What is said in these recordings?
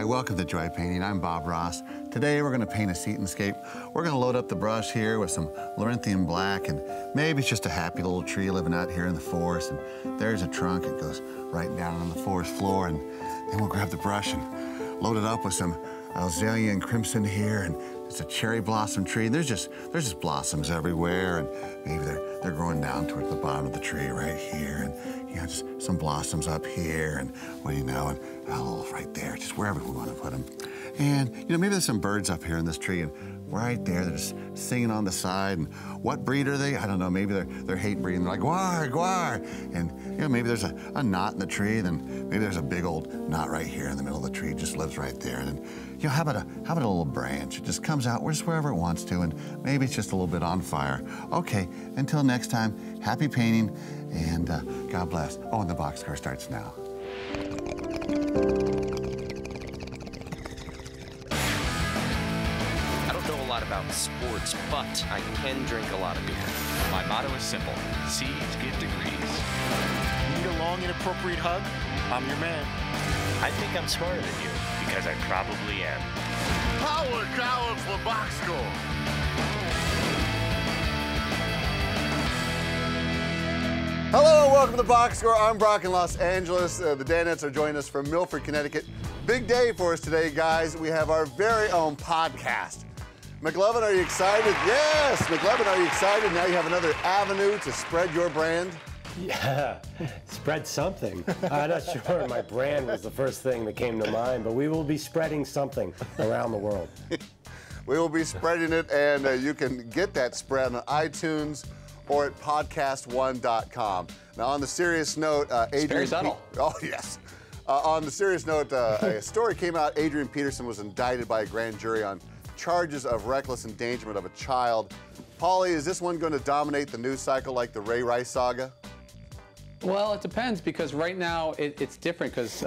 Hi, welcome to Joy Painting. I'm Bob Ross. Today we're going to paint a seatonscape. We're going to load up the brush here with some Laurenthian black, and maybe it's just a happy little tree living out here in the forest, and there's a trunk. It goes right down on the forest floor, and then we'll grab the brush and load it up with some azalea and crimson here, and it's a cherry blossom tree. And there's just blossoms everywhere, and maybe they're growing down towards the bottom of the tree right here, and just some blossoms up here, and what do you know, and a little right there, just wherever we want to put them. And maybe there's some birds up here in this tree, and right there, they're just singing on the side. And what breed are they? I don't know. Maybe they're hate breeding. They're like gwar, gwar. And maybe there's a knot in the tree. Then maybe there's a big old knot right here in the middle of the tree. It just lives right there. And then how about a little branch? It just comes out just wherever it wants to, and maybe it's just a little bit on fire. Okay. Until next time, happy painting, and God bless. Oh, and the boxcar starts now. About sports, but I can drink a lot of beer. My motto is simple: C's get degrees. Need a long, inappropriate hug? I'm your man. I think I'm smarter than you, because I probably am. Power Tower for Box Score. Hello and welcome to Box Score. I'm Brock in Los Angeles. The Danettes are joining us from Milford, Connecticut. Big day for us today, guys. We have our very own podcast. McLovin, are you excited? Yes, McLovin, are you excited? Now you have another avenue to spread your brand. Yeah, spread something. I'm not sure my brand was the first thing that came to mind, but we will be spreading something around the world. We will be spreading it, and you can get that spread on iTunes or at podcast1.com. Now, on the serious note, Adrian... Very subtle. Oh, yes. On the serious note, a story came out. Adrian Peterson was indicted by a grand jury on charges of reckless endangerment of a child. Paulie, is this one going to dominate the news cycle like the Ray Rice saga? Well, it depends, because right now it's different, because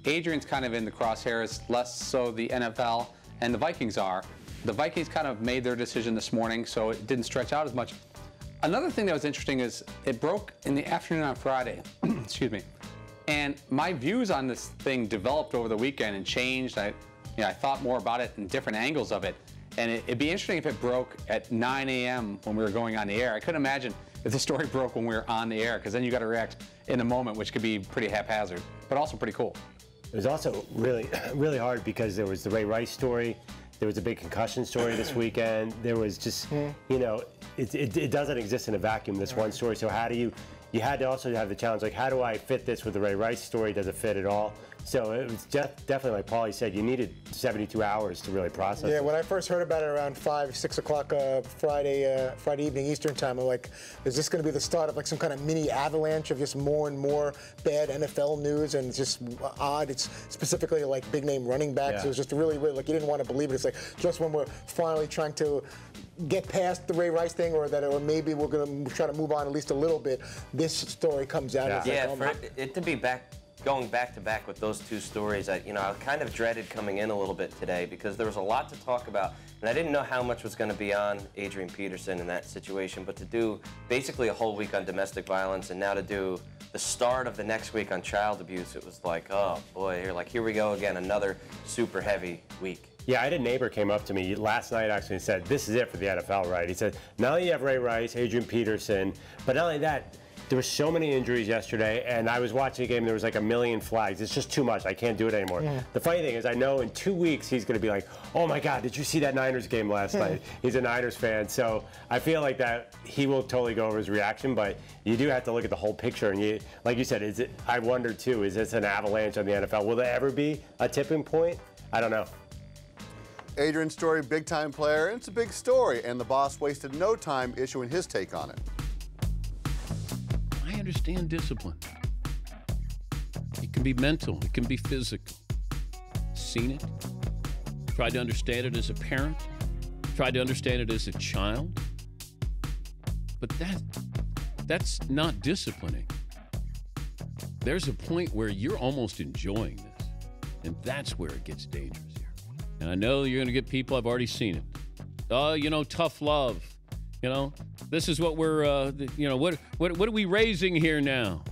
Adrian's kind of in the crosshairs, less so the NFL, and the Vikings are. The Vikings kind of made their decision this morning, so it didn't stretch out as much. Another thing that was interesting is it broke in the afternoon on Friday, excuse me, and my views on this thing developed over the weekend and changed. I thought more about it and different angles of it. And it'd be interesting if it broke at 9 a.m. when we were going on the air. I couldn't imagine if the story broke when we were on the air, because then you got to react in the moment, which could be pretty haphazard, but also pretty cool. It was also really, really hard because there was the Ray Rice story. There was a big concussion story this weekend. There was just, it doesn't exist in a vacuum, this one story. So how do you had to also have the challenge, like, how do I fit this with the Ray Rice story? Does it fit at all? So it was definitely, like Paulie said, you needed 72 hours to really process it. Yeah, when I first heard about it around 5, 6 o'clock Friday evening Eastern time, I'm like, is this going to be the start of like some kind of mini avalanche of just more and more bad NFL news? And it's just odd. It's specifically like big name running backs. Yeah. It was just really weird. Like, you didn't want to believe it. It's like just when we're finally trying to get past the Ray Rice thing, or maybe we're going to try to move on at least a little bit, this story comes out. Yeah, Yeah, for it to be going back to back with those two stories, I kind of dreaded coming in a little bit today, because there was a lot to talk about, and I didn't know how much was going to be on Adrian Peterson in that situation. But to do basically a whole week on domestic violence, and now to do the start of the next week on child abuse, it was like, oh boy, here we go again, another super heavy week. Yeah, I had a neighbor came up to me last night actually and said, this is it for the NFL, right? He said, not only you have Ray Rice, Adrian Peterson, but not only that, there were so many injuries yesterday, and I was watching a game, there was like 1 million flags. It's just too much. I can't do it anymore. Yeah. The funny thing is, I know in 2 weeks he's going to be like, oh my God, did you see that Niners game last night? He's a Niners fan, so I feel like that he will totally go over his reaction, but you do have to look at the whole picture. And like you said, I wonder too, is this an avalanche on the NFL? Will there ever be a tipping point? I don't know. Adrian's story, big-time player, and it's a big story, and the boss wasted no time issuing his take on it. I understand discipline. It can be mental, it can be physical. Seen it, tried to understand it as a parent, tried to understand it as a child. But that's not disciplining. There's a point where you're almost enjoying this, and that's where it gets dangerous here. And I know you're going to get people, I've already seen it. Oh, tough love. This is what we're, what are we raising here now?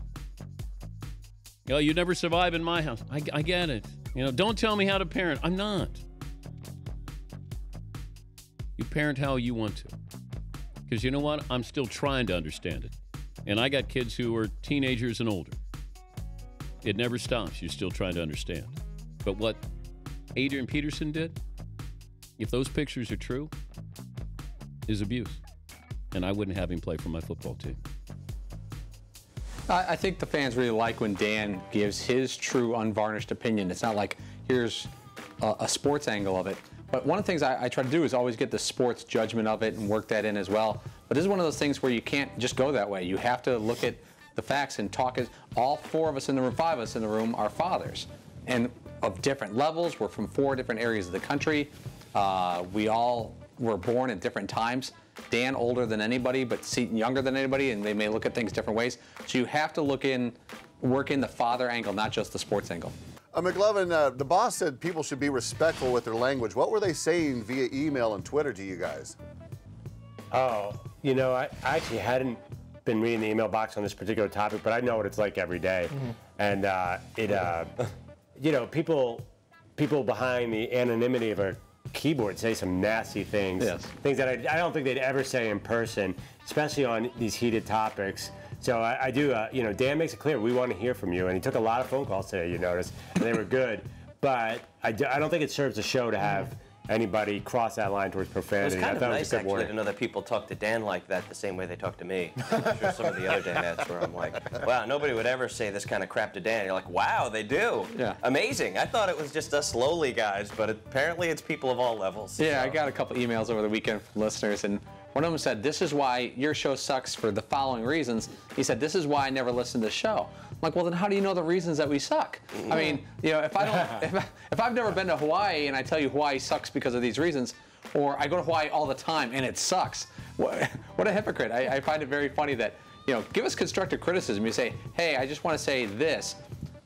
You never survive in my house. I get it. You know, don't tell me how to parent. I'm not. You parent how you want to. Because you know what? I'm still trying to understand it. And I got kids who are teenagers and older. It never stops. You're still trying to understand. But what Adrian Peterson did, if those pictures are true, is abuse. And I wouldn't have him play for my football team. I think the fans really like when Dan gives his true, unvarnished opinion. It's not like, here's a sports angle of it. But one of the things I try to do is always get the sports judgment of it and work that in as well. But this is one of those things where you can't just go that way. You have to look at the facts and talk. All four of us in the room, five of us in the room, are fathers. And of different levels. We're from 4 different areas of the country. We all were born at different times. Dan older than anybody, but Seton younger than anybody, and they may look at things different ways. So you have to work in the father angle, not just the sports angle. McLovin, the boss said people should be respectful with their language. What were they saying via email and Twitter to you guys? Oh, you know, I actually hadn't been reading the email box on this particular topic, but I know what it's like every day. And you know, people behind the anonymity of a keyboard say some nasty things, things that I don't think they'd ever say in person, especially on these heated topics. So I do, you know, Dan makes it clear we want to hear from you, and he took a lot of phone calls today, you noticed, and they were good. But I don't think it serves the show to have anybody cross that line towards profanity. It was kind of nice, actually, to know that people talk to Dan like that the same way they talk to me. I'm sure some of the other Danettes where I'm like, wow, nobody would ever say this kind of crap to Dan. You're like, wow, they do. Yeah. Amazing. I thought it was just us lowly guys, but apparently it's people of all levels. Yeah, so. I got a couple emails over the weekend from listeners, and one of them said, this is why your show sucks for the following reasons. He said, this is why I never listened to the show. I'm like, well, then how do you know the reasons that we suck? I mean, you know, if I've never been to Hawaii and I tell you Hawaii sucks because of these reasons, or I go to Hawaii all the time and it sucks, what a hypocrite. I find it very funny that, you know, give us constructive criticism. You say, hey, I just want to say this.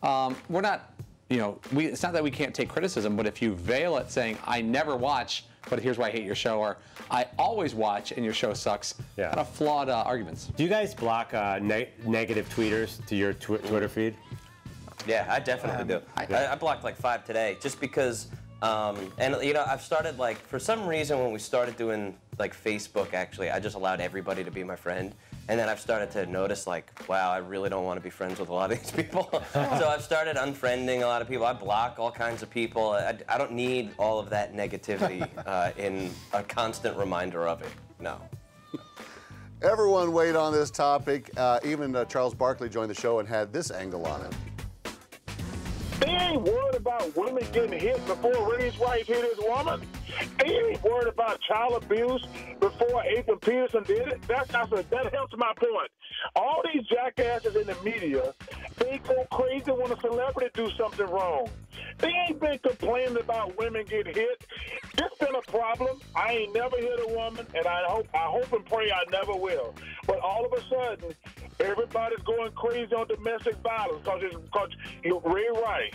We're not, you know, it's not that we can't take criticism, but if you veil it saying, I never watch, but here's why I hate your show, or I always watch and your show sucks, kind of flawed arguments. Do you guys block negative tweeters to your Twitter feed? Yeah, I definitely do. I blocked like 5 today just because, and you know, I've started like, for some reason when we started doing like Facebook, actually, I just allowed everybody to be my friend. And then I've started to notice like, wow, I really don't want to be friends with a lot of these people. So I've started unfriending a lot of people. I block all kinds of people. I don't need all of that negativity in a constant reminder of it. No. Everyone weighed on this topic. Even Charles Barkley joined the show and had this angle on it. They ain't worried about women getting hit before Ray's wife hit his woman. They ain't worried about child abuse before Adrian Peterson did it. That helps my point. All these jackasses in the media, they go crazy when a celebrity do something wrong. They ain't been complaining about women getting hit. This been a problem. I ain't never hit a woman, and I hope and pray I never will. But all of a sudden, everybody's going crazy on domestic violence because Ray Rice.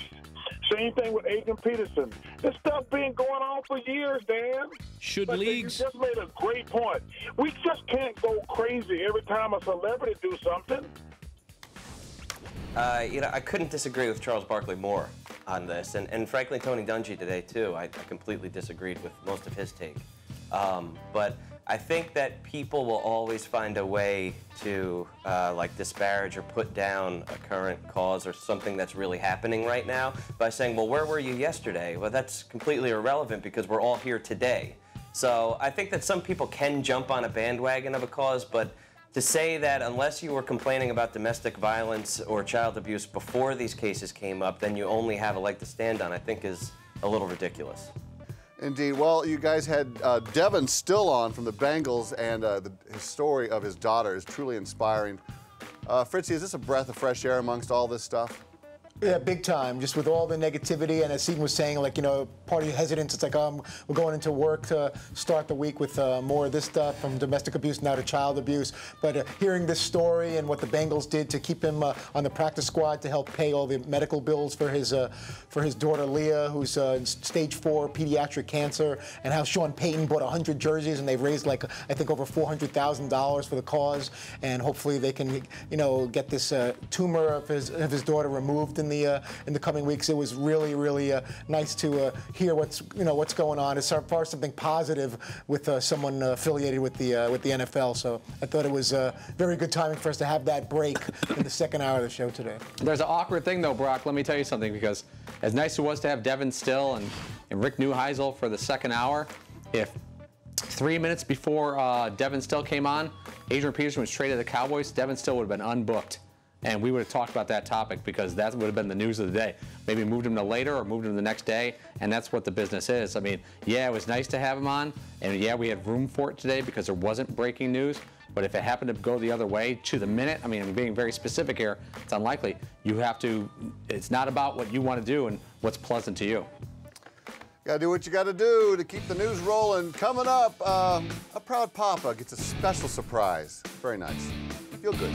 Same thing with Adrian Peterson. This stuff been going on for years, Dan. Leagues? You just made a great point. We just can't go crazy every time a celebrity do something. You know, I couldn't disagree with Charles Barkley more on this, and frankly, Tony Dungy today too. I completely disagreed with most of his take, but I think that people will always find a way to like disparage or put down a current cause or something that's really happening right now by saying, well, where were you yesterday? Well, that's completely irrelevant because we're all here today. So I think that some people can jump on a bandwagon of a cause, but to say that unless you were complaining about domestic violence or child abuse before these cases came up, then you only have a leg to stand on, I think is a little ridiculous. Indeed. Well, you guys had Devin Still on from the Bengals, and his story of his daughter is truly inspiring. Fritzy, is this a breath of fresh air amongst all this stuff? Yeah, big time. Just with all the negativity, and as Seton was saying, like, you know, part of hesitance, it's like, we're going into work to start the week with more of this stuff, from domestic abuse now to child abuse. But hearing this story and what the Bengals did to keep him on the practice squad to help pay all the medical bills for his daughter Leah, who's in stage 4 pediatric cancer, and how Sean Payton bought 100 jerseys, and they've raised, like, I think over $400,000 for the cause, and hopefully they can, you know, get this tumor of his daughter removed in in the coming weeks. It was really, really nice to hear what's going on as far as something positive with someone affiliated with the NFL. So I thought it was very good timing for us to have that break in the second hour of the show today. There's an awkward thing though, Brock. Let me tell you something, because as nice as it was to have Devin Still and Rick Neuheisel for the second hour, if 3 minutes before Devin Still came on, Adrian Peterson was traded to the Cowboys, Devin Still would have been unbooked. And we would have talked about that topic because that would have been the news of the day. Maybe moved him to later or moved him the next day, and that's what the business is. I mean, yeah, it was nice to have him on, and yeah, we had room for it today because there wasn't breaking news. But if it happened to go the other way to the minute, I mean, I'm being very specific here, it's unlikely. You have to, it's not about what you want to do and what's pleasant to you. Gotta do what you gotta do to keep the news rolling. Coming up, a proud papa gets a special surprise. Very nice. Feel good.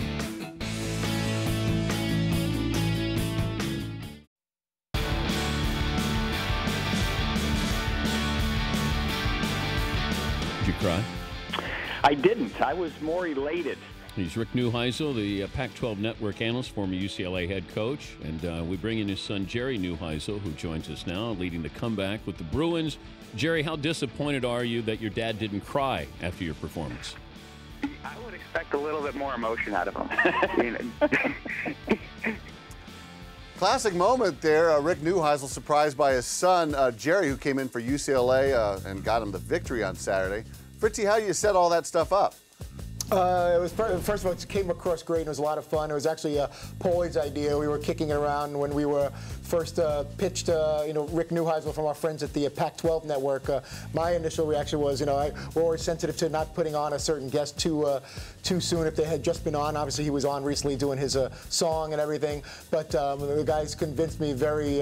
Did you cry? I didn't. I was more elated. He's Rick Neuheisel, the Pac-12 Network analyst, former UCLA head coach. And we bring in his son, Jerry Neuheisel, who joins us now, leading the comeback with the Bruins. Jerry, how disappointed are you that your dad didn't cry after your performance? I would expect a little bit more emotion out of him. Classic moment there. Rick Neuheisel surprised by his son, Jerry, who came in for UCLA and got him the victory on Saturday. Fritzy, how do you set all that stuff up? It was first of all, it came across great and it was a lot of fun. It was actually Paulie's idea. We were kicking it around when we were first pitched, Rick Neuheisel from our friends at the Pac-12 Network. My initial reaction was, we're always sensitive to not putting on a certain guest too soon if they had just been on. Obviously, he was on recently doing his song and everything. But the guys convinced me very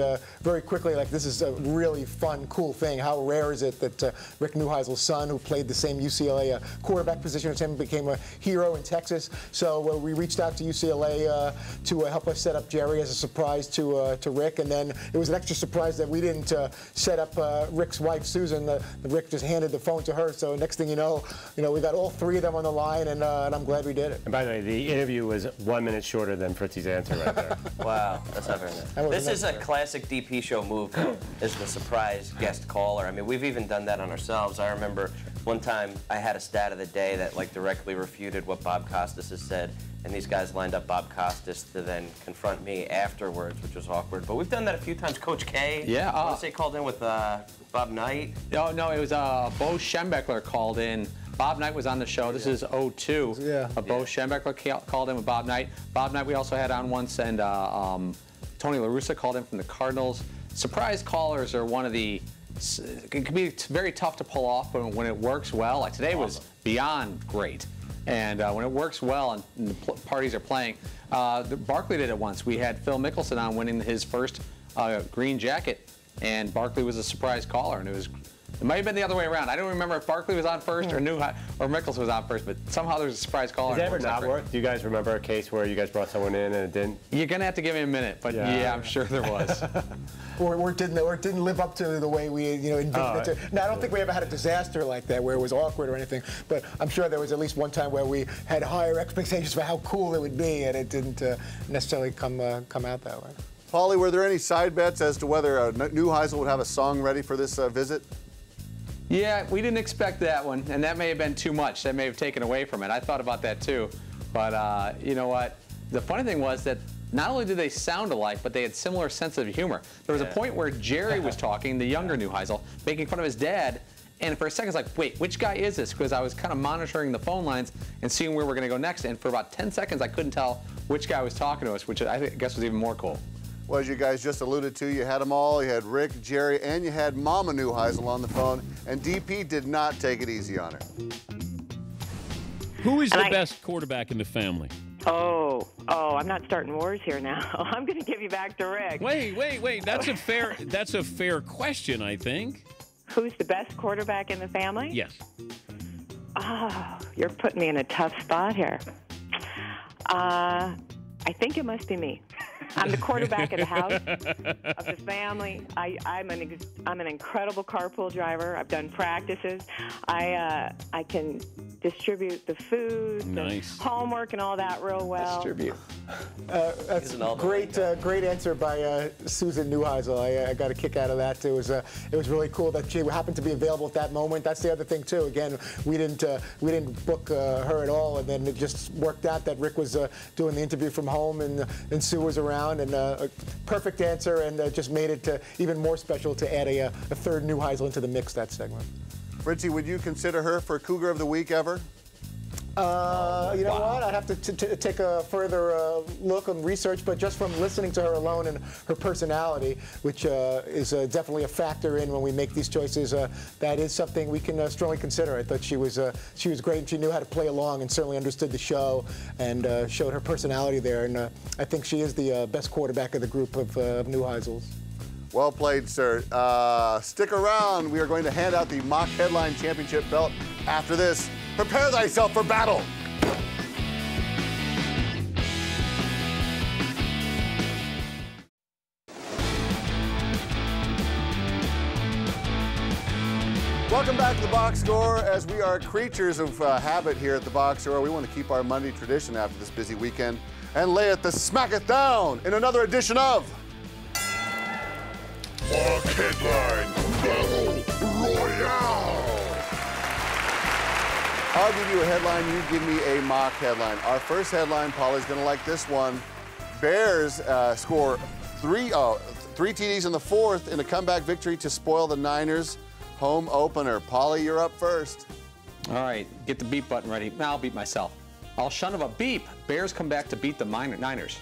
quickly, like, this is a really fun, cool thing. How rare is it that Rick Neuheisel's son, who played the same UCLA quarterback position as him, became a hero in Texas. So we reached out to UCLA to help us set up Jerry as a surprise to Rick. And then it was an extra surprise that we didn't set up Rick's wife, Susan. Rick just handed the phone to her. So next thing you know, we got all three of them on the line, and I'm glad we did it. And by the way, the interview was 1 minute shorter than Fritzy's answer right there. Wow, that's not very nice. This is a classic DP show move, is the surprise guest caller. I mean, we've even done that on ourselves. I remember one time I had a stat of the day that directly refuted what Bob Costas has said, and these guys lined up Bob Costas to then confront me afterwards, which was awkward. But we've done that a few times. Coach K, yeah, I want to say, called in with Bob Knight. No, it was Bo Schembechler called in. Bob Knight was on the show. This is 02. Yeah. Bo Schembechler called in with Bob Knight. Bob Knight we also had on once, and Tony La Russa called in from the Cardinals. Surprise callers are one of the, it can be very tough to pull off, but when it works well, like today was beyond great. And when it works well and the parties are playing, Barkley did it once. We had Phil Mickelson on winning his first green jacket, and Barkley was a surprise caller, and it might have been the other way around. I don't remember if Barkley was on first or Mickelson was on first, but somehow there was a surprise caller. Has it ever not worked? Do you guys remember a case where you guys brought someone in and it didn't? You're going to have to give me a minute, but yeah I'm sure there was. or it didn't live up to the way we envisioned it to. Now, I don't think we ever had a disaster like that where it was awkward or anything, but I'm sure there was at least one time where we had higher expectations for how cool it would be, and it didn't necessarily come out that way. Paulie, were there any side bets as to whether Neuheisel would have a song ready for this visit? Yeah, we didn't expect that one, and that may have been too much. That may have taken away from it. I thought about that too. But you know what? The funny thing was that not only did they sound alike, but they had similar sense of humor. There was a point where Jerry was talking, the younger Neuheisel, making fun of his dad, and for a second I was like, wait, which guy is this? Because I was kind of monitoring the phone lines and seeing where we're going to go next, and for about 10 seconds I couldn't tell which guy was talking to us, which I guess was even more cool. Well, as you guys just alluded to, you had them all. You had Rick, Jerry, and you had Mama Neuheisel on the phone, and DP did not take it easy on her. Who is the best quarterback in the family? Oh, I'm not starting wars here now. I'm going to give you back to Rick. Wait. That's a fair question, I think. Who's the best quarterback in the family? Yes. Oh, you're putting me in a tough spot here. I think it must be me. I'm the quarterback of the house, of the family. I'm an incredible carpool driver. I've done practices. I can distribute the food, Nice. the homework, and all that real well. Distribute. That's great answer by Susan Neuheisel. I got a kick out of that. It was really cool that she happened to be available at that moment. That's the other thing too. Again, we didn't book her at all, and then it just worked out that Rick was doing the interview from home, and Sue was around, and a perfect answer, and just made it even more special to add a third Neuheisel into the mix that segment. Fritzy, would you consider her for Cougar of the Week ever? You know what? I'd have to take a further look and research, but just from listening to her alone and her personality, which is definitely a factor in when we make these choices, that is something we can strongly consider. I thought she was great, and she knew how to play along and certainly understood the show and showed her personality there. And I think she is the best quarterback of the group of Neuheisels. Well played, sir. Stick around. We are going to hand out the Mock Headline Championship belt after this. Prepare thyself for battle. Welcome back to the Box Score. As we are creatures of habit here at the Box Score, we want to keep our Monday tradition after this busy weekend and lay it the smack it down in another edition of Mock Headline Battle Royale. I'll give you a headline, you give me a mock headline. Our first headline, Polly's gonna like this one. Bears score three TDs in the fourth in a comeback victory to spoil the Niners home opener. Polly, you're up first. All right, get the beep button ready. I'll beat myself. I'll shun of a beep. Bears come back to beat the Niners.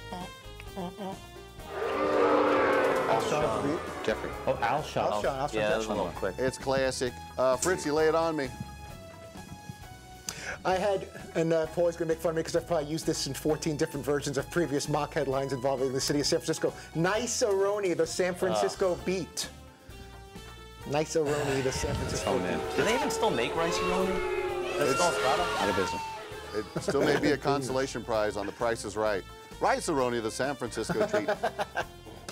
Jeffrey. Oh, Alshon. Yeah, that was a little quick. It's classic. Fritzy, lay it on me. I had, and Paul's going to make fun of me because I've probably used this in 14 different versions of previous mock headlines involving the city of San Francisco. Nice-a-roni, the San Francisco beat. Nice-a-roni, the San Francisco beat. Do they even still make rice-a-roni? That's still a product? Out of business. It still may be a consolation prize on The Price is Right. Rice-a-roni, the San Francisco treat.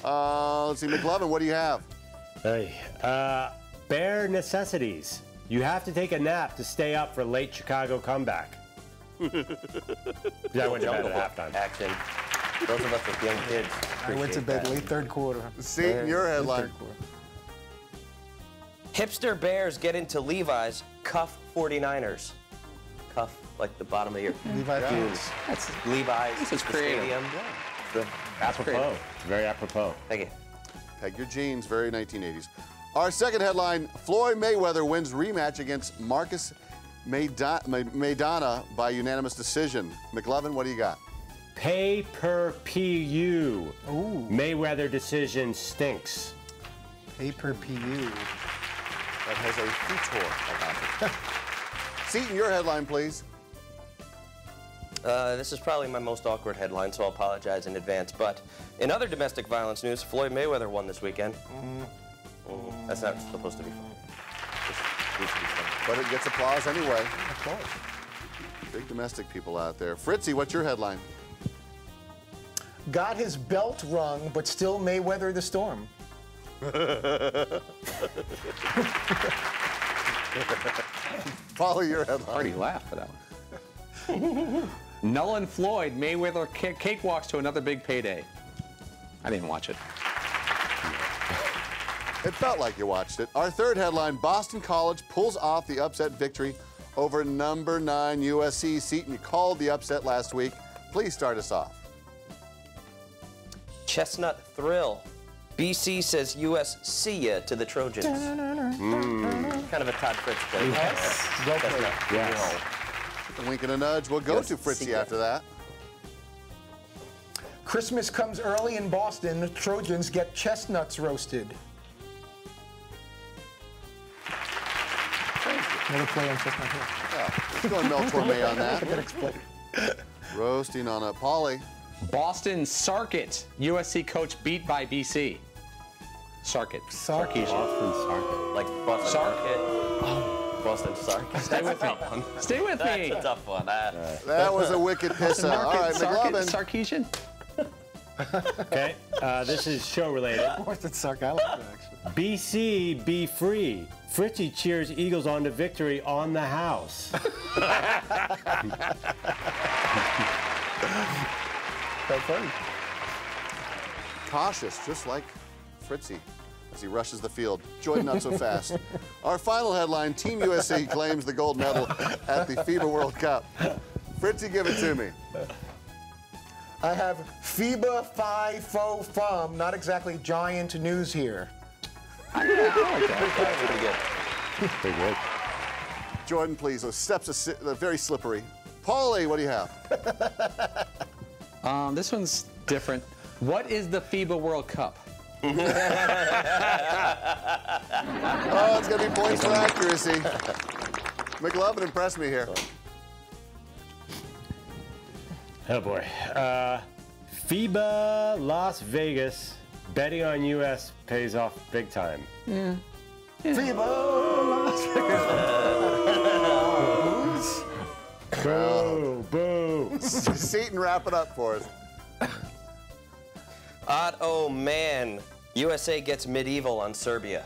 Let's see, McLovin, what do you have? Hey, bare necessities. You have to take a nap to stay up for late Chicago comeback. I went to bed at halftime. Action. Those of us with young kids. I went to bed late third quarter. See, your headline. Hipster Bears get into Levi's, cuff 49ers. Cuff, like the bottom of your Levi jeans. Fields. Levi's. This is creative. Stadium. Apropos. Very apropos. Thank you. Peg your jeans, very 1980s. Our second headline, Floyd Mayweather wins rematch against Marcus Maidana by unanimous decision. McLovin, what do you got? Pay-per-PU. Mayweather decision stinks. Pay-per-PU. That has a futur about it. Seton, your headline, please. This is probably my most awkward headline, so I'll apologize in advance. But in other domestic violence news, Floyd Mayweather won this weekend. That's not supposed to be funny. But it gets applause anyway. Applause. Big domestic people out there. Fritzy, what's your headline? Got his belt rung, but still may weather the storm. Follow your headline. Already laughed for that one. Null and Floyd, Mayweather cakewalks to another big payday. I didn't watch it. It felt like you watched it. Our third headline, Boston College pulls off the upset victory over number 9 USC. Seton, you called the upset last week. Please start us off. Chestnut thrill. BC says US see ya to the Trojans. Kind of a Todd Fritz play. Yes. Well played. Yes. A wink and a nudge. We'll go to Fritzy after that. Christmas comes early in Boston. The Trojans get chestnuts roasted. Another play on Chestnut Hill. Yeah, let's go and Mel Torme on that. Roasting on a Polly. Boston Sarkit, USC coach beat by BC. Sarkit. Sarkisian. Boston Sarkit. Like Boston Sark. Sarkit. Boston Sarkit. Stay with me. Stay with me. That's a tough one. That was a wicked piss out. All right, Sarkit, McLovin. Sarkisian. Okay, this is show related. What's it suck? I like that actually. BC, be free. Fritzy cheers Eagles on to victory on the house. That's funny. Cautious, just like Fritzy as he rushes the field. Jordan, not so fast. Our final headline, Team USA claims the gold medal at the FIBA World Cup. Fritzy, give it to me. I have FIBA Phi Fo Fum, not exactly giant news here. I like that. Pretty good. Pretty good. Jordan, please. Those steps are very slippery. Paulie, what do you have? This one's different. What is the FIBA World Cup? Oh, it's going to be points for accuracy. McLovin impressed me here. Oh boy. FIBA Las Vegas. Betting on US pays off big time. Yeah. FIBA Las Vegas. Boo, boo. Seton, wrap it up for us. Oh man, USA gets medieval on Serbia.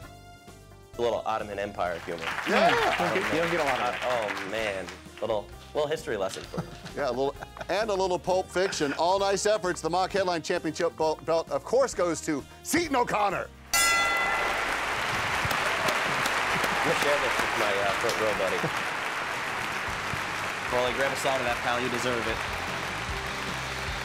A little Ottoman Empire humor. Yeah. You don't get a lot of that. Oh man, little history lesson for you. Yeah, a little Pulp Fiction. All nice efforts. The mock headline championship belt, of course, goes to Seton O'Connor. I'm gonna share this with my front row buddy. Paulie, grab a side of that, pal. You deserve it.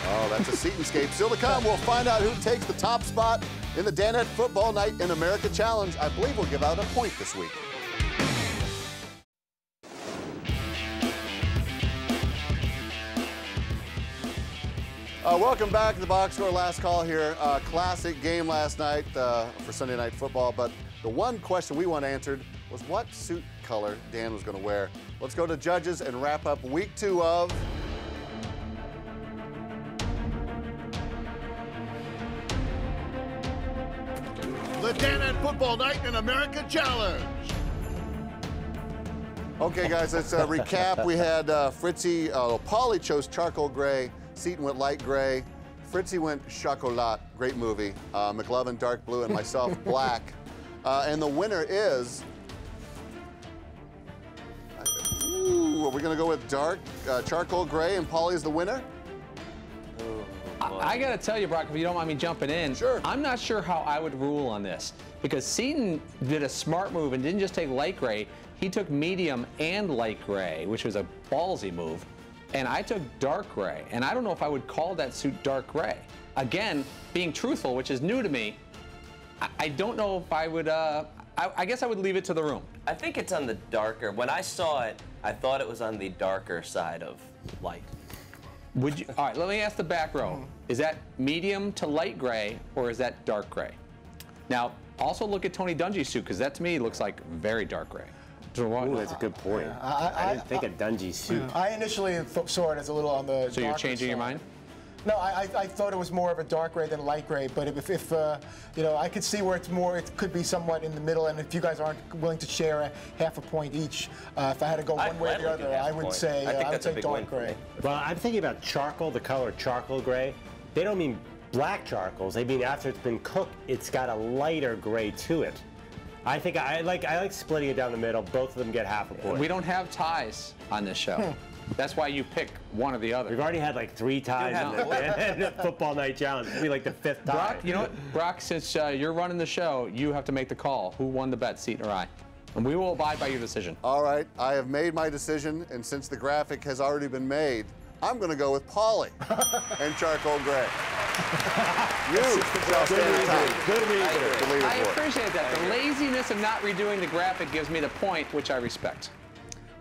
Oh, that's a Setonscape. Still to come, we'll find out who takes the top spot in the Danette Football Night in America Challenge. I believe we'll give out a point this week. Welcome back to the Box Score. Last call here. Classic game last night for Sunday Night Football, but the one question we want answered was what suit color Dan was going to wear. Let's go to judges and wrap up week 2 of the Danette Football Night in America Challenge. Okay, guys, let's recap. We had Fritzy, Paulie chose charcoal gray, Seton went light gray, Fritzy went chocolat, great movie, McLovin dark blue, and myself black. And the winner is, are we gonna go with dark charcoal gray and Paulie's the winner? I got to tell you, Brock, if you don't mind me jumping in, sure. I'm not sure how I would rule on this because Seton did a smart move and didn't just take light gray. He took medium and light gray, which was a ballsy move. And I took dark gray. And I don't know if I would call that suit dark gray. Again, being truthful, which is new to me, I don't know if I would, I guess I would leave it to the room. I think it's on the darker. When I saw it, I thought it was on the darker side of light. Would you? All right, let me ask the back row. Is that medium to light gray, or is that dark gray? Now, also look at Tony Dungy's suit, because that to me looks like very dark gray. Ooh, that's a good point. I didn't think of Dungy's suit. I initially saw it as a little on the So you're changing your mind? No, I thought it was more of a dark gray than light gray, but if you know, I could see where it's more, it could be somewhat in the middle, and if you guys aren't willing to share a half a point each, if I had to go one way or the other, I would say dark gray. Well, I'm thinking about charcoal, the color charcoal gray. They don't mean black charcoals. They mean after it's been cooked, it's got a lighter gray to it. I think I like splitting it down the middle. Both of them get half a point. We don't have ties on this show. That's why you pick one or the other. We've already had like 3 ties in the Football Night Challenge. It'll be like the 5th tie. Brock, you know what? Brock, since you're running the show, you have to make the call. Who won the bet, Seton or I? And we will abide by your decision. All right, I have made my decision, and since the graphic has already been made, I'm going to go with Paulie and charcoal gray. You shall stand top. Good reason. I appreciate that. The laziness of not redoing the graphic gives me the point, which I respect.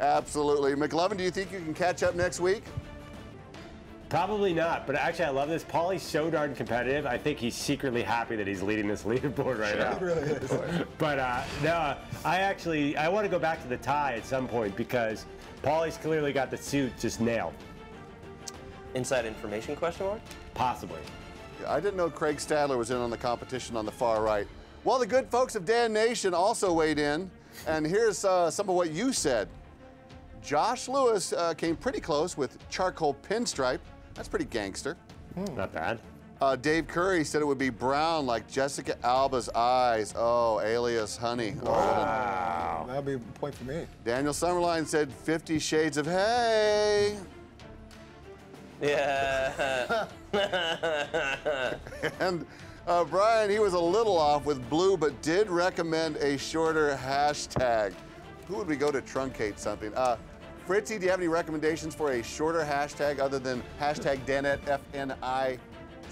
Absolutely. McLovin, do you think you can catch up next week? Probably not, but actually I love this. Paulie's so darn competitive. I think he's secretly happy that he's leading this leaderboard right now. It really is. But no, I want to go back to the tie at some point because Paulie's clearly got the suit just nailed. Inside information question mark? Possibly. Yeah, I didn't know Craig Stadler was in on the competition on the far right. Well, the good folks of Dan Nation also weighed in, and here's some of what you said. Josh Lewis came pretty close with charcoal pinstripe. That's pretty gangster. Not bad. Dave Curry said it would be brown like Jessica Alba's eyes. Oh, alias honey. Wow. That'll be a point for me. Daniel Summerline said 50 Shades of Hey. Yeah. And Brian, he was a little off with blue, but did recommend a shorter hashtag. Who would we go to truncate something? Fritzy, do you have any recommendations for a shorter hashtag other than hashtag Danette FNI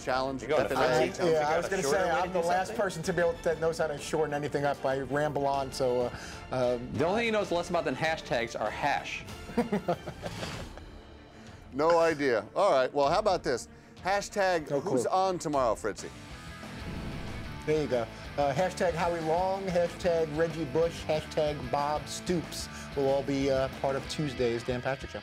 challenge? You're going to Fritzy? Yeah, I was going to say, I'm the last person to be able that knows how to shorten anything up. I ramble on, so. The only thing he knows less about than hashtags are hash. No idea. All right, well, how about this? Hashtag who's on tomorrow, Fritzy? There you go. Hashtag Howie Long, hashtag Reggie Bush, hashtag Bob Stoops will all be part of Tuesday's Dan Patrick Show.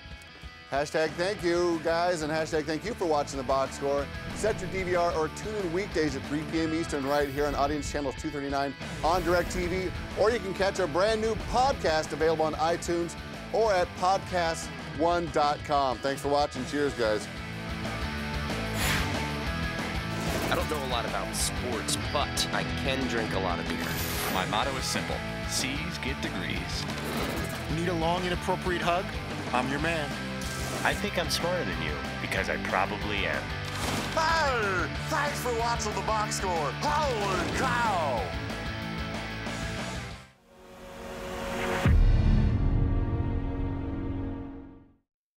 Hashtag thank you, guys, and hashtag thank you for watching the Box Score. Set your DVR or tune in weekdays at 3 p.m. Eastern right here on Audience Channel 239 on DirecTV, or you can catch our brand new podcast available on iTunes or at podcastone.com. Thanks for watching. Cheers, guys. I don't know a lot about sports, but I can drink a lot of beer. My motto is simple. C's get degrees. Need a long, inappropriate hug? I'm your man. I think I'm smarter than you, because I probably am. Hey, thanks for watching the Box Score. Holy cow!